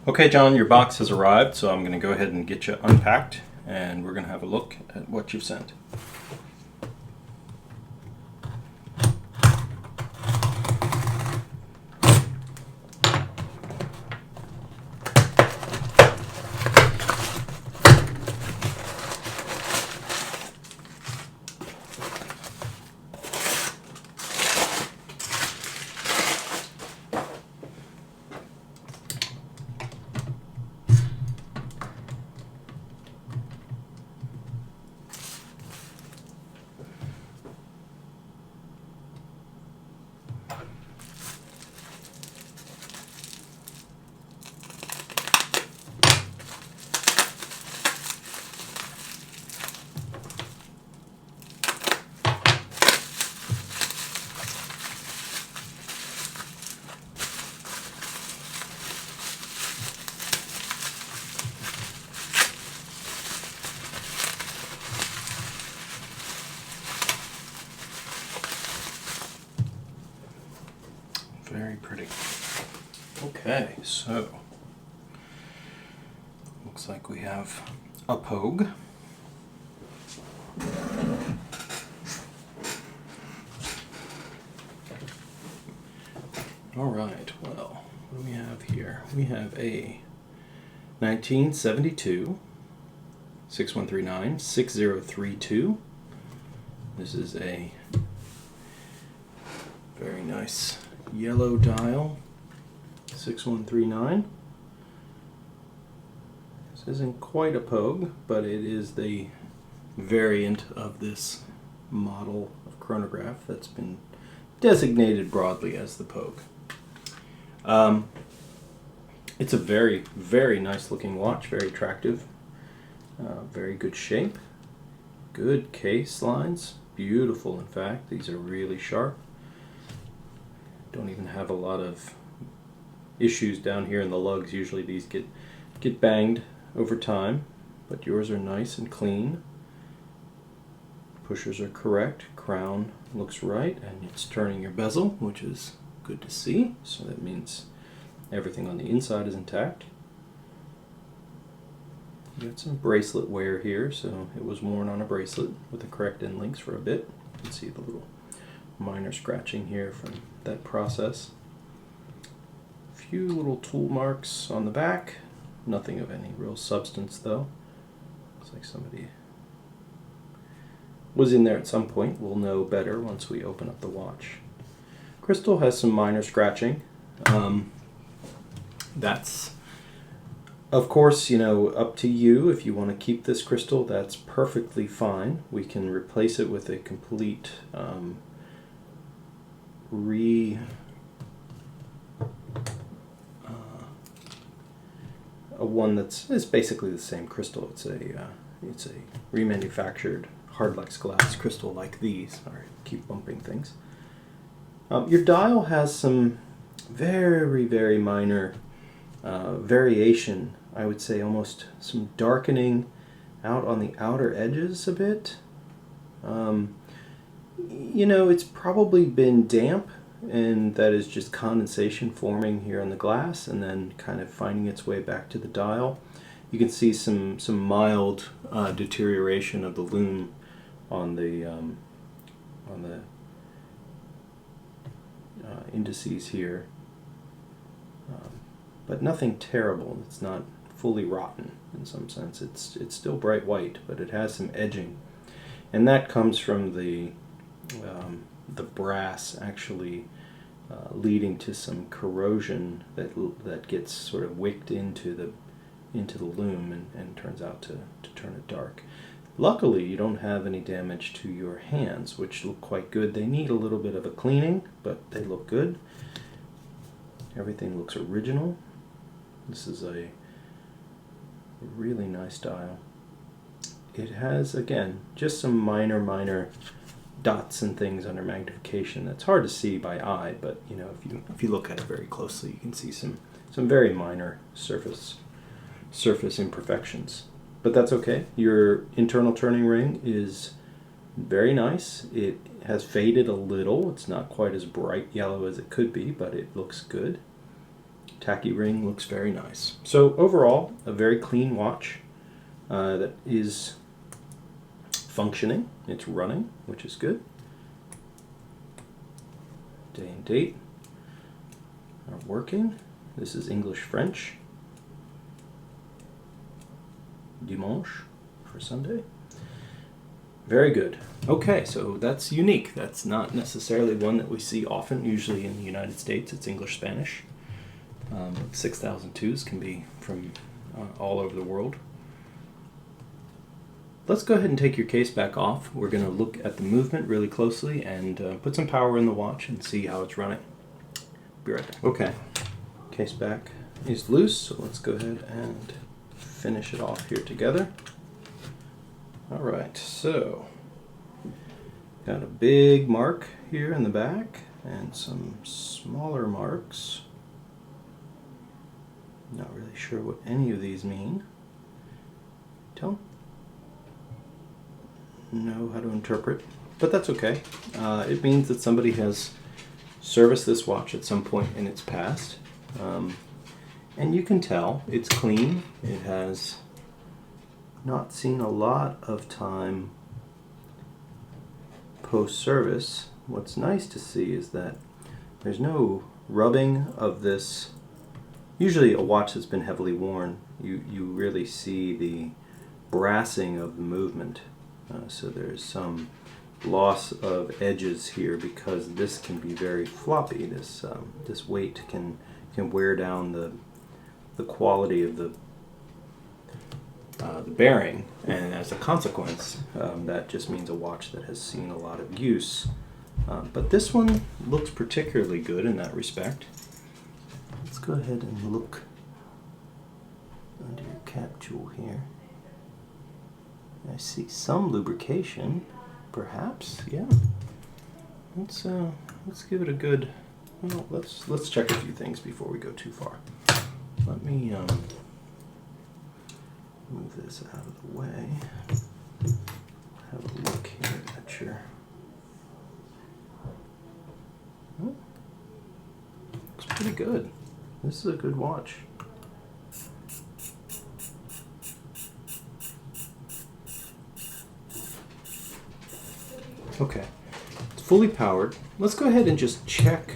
Okay, John, your box has arrived, so I'm going to go ahead and get you unpacked, and we're going to have a look at what you've sent. Very pretty. Okay, so looks like we have a Pogue. All right, well, what do we have here? We have a 1972 6139 6032. This is a very nice yellow dial, 6139. This isn't quite a Pogue, but it is the variant of this model of chronograph that's been designated broadly as the Pogue. It's a very, very nice looking watch, very attractive, very good shape, good case lines, beautiful in fact. These are really sharp. Don't even have a lot of issues down here in the lugs. Usually these get banged over time, but yours are nice and clean. Pushers are correct, crown looks right, and it's turning your bezel, which is good to see. So that means everything on the inside is intact. You got some bracelet wear here, so it was worn on a bracelet with the correct end links for a bit. You can see the little minor scratching here from that process. A few little tool marks on the back, nothing of any real substance though. Looks like somebody was in there at some point. We'll know better once we open up the watch. Crystal has some minor scratching. That's of course, up to you. If you want to keep this crystal, that's perfectly fine. We can replace it with a complete one that's basically the same crystal. It's a remanufactured Hardlex glass crystal like these. Sorry, keep bumping things. Your dial has some very, very minor variation. I would say almost some darkening out on the outer edges a bit. It's probably been damp, and that is just condensation forming here on the glass and then kind of finding its way back to the dial. You can see some mild deterioration of the lume on the indices here, but nothing terrible. It's not fully rotten in some sense. It's still bright white, but it has some edging, and that comes from the brass actually leading to some corrosion that gets sort of wicked into the loom and turns out to turn it dark. Luckily, you don't have any damage to your hands, which look quite good. They need a little bit of a cleaning, but they look good. Everything looks original. This is a really nice dial. It has, again, just some minor dots and things under magnification. That's hard to see by eye, but if you look at it very closely, you can see some very minor surface imperfections. But that's okay. Your internal turning ring is very nice. It has faded a little. It's not quite as bright yellow as it could be, but it looks good. tacky ring looks very nice. So overall, a very clean watch that is functioning. It's running, which is good. Day and date are working. This is English-French. Dimanche for Sunday. Very good. Okay, so that's unique. That's not necessarily one that we see often. Usually in the United States, it's English-Spanish. 6002s can be from all over the world. Let's go ahead and take your case back off. We're going to look at the movement really closely and put some power in the watch and see how it's running. Be right back. Okay, case back is loose, so let's go ahead and finish it off here together. Alright, so got a big mark here in the back and some smaller marks. Not really sure what any of these mean. Don't know how to interpret, but that's okay. It means that somebody has serviced this watch at some point in its past. And you can tell it's clean. It has not seen a lot of time post-service. What's nice to see is that there's no rubbing of this. Usually a watch that's been heavily worn, you really see the brassing of the movement. So there's some loss of edges here because this can be very floppy. This weight can wear down the quality of the bearing, and as a consequence, that just means a watch that has seen a lot of use. But this one looks particularly good in that respect. Let's go ahead and look under your cap jewel here. I see some lubrication, perhaps. Yeah. Let's give it a good. Well, let's check a few things before we go too far. Let me move this out of the way. Have a look here at your. Oh, looks pretty good. This is a good watch. Okay, it's fully powered. Let's go ahead and just check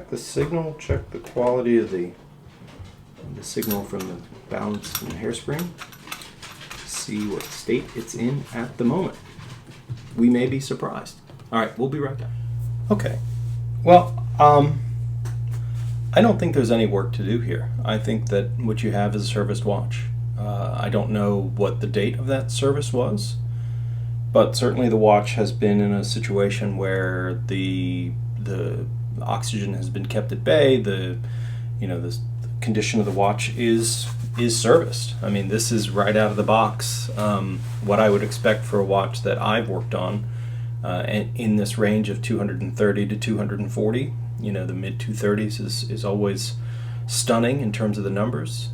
the signal, check the quality of the signal from the balance and the hairspring. See what state it's in at the moment. We may be surprised. All right, we'll be right back. Okay, well, I don't think there's any work to do here. I think that what you have is a serviced watch. I don't know what the date of that service was, but certainly the watch has been in a situation where the oxygen has been kept at bay. The condition of the watch is serviced. I mean, this is right out of the box what I would expect for a watch that I've worked on, and in this range of 230 to 240. The mid 230s is always stunning in terms of the numbers.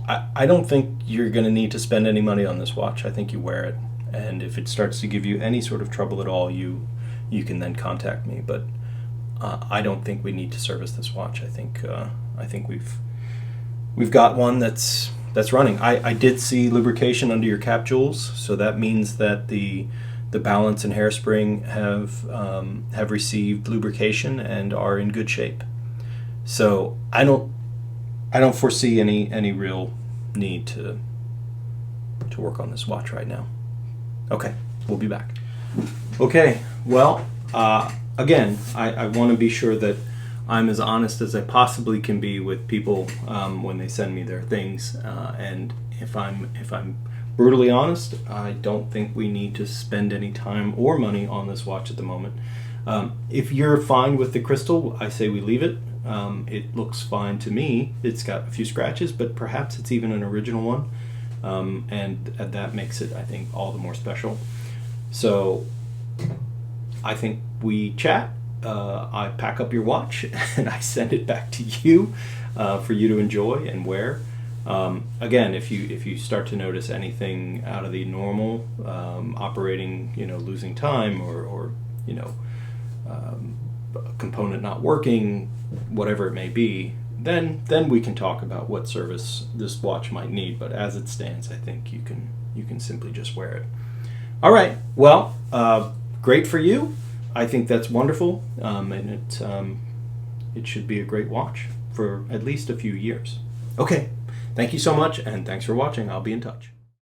I don't think you're going to need to spend any money on this watch. I think you wear it, and if it starts to give you any sort of trouble at all, you can then contact me. But I don't think we need to service this watch. I think we've got one that's running. I did see lubrication under your cap jewels, so that means that the balance and hairspring have received lubrication and are in good shape. So I don't foresee any real need to work on this watch right now. Okay, we'll be back. Okay, well, again, I want to be sure that I'm as honest as I possibly can be with people when they send me their things, and if I'm brutally honest, I don't think we need to spend any time or money on this watch at the moment. If you're fine with the crystal, I say we leave it. It looks fine to me. It's got a few scratches, but perhaps it's even an original one, and that makes it, I think, all the more special. So I think we chat. I pack up your watch and I send it back to you for you to enjoy and wear. Again, if you start to notice anything out of the normal, operating, losing time or a component not working, whatever it may be, then we can talk about what service this watch might need. But as it stands, I think you can simply just wear it. All right. Well, great for you. I think that's wonderful, and it should be a great watch for at least a few years. Okay. Thank you so much, and thanks for watching. I'll be in touch.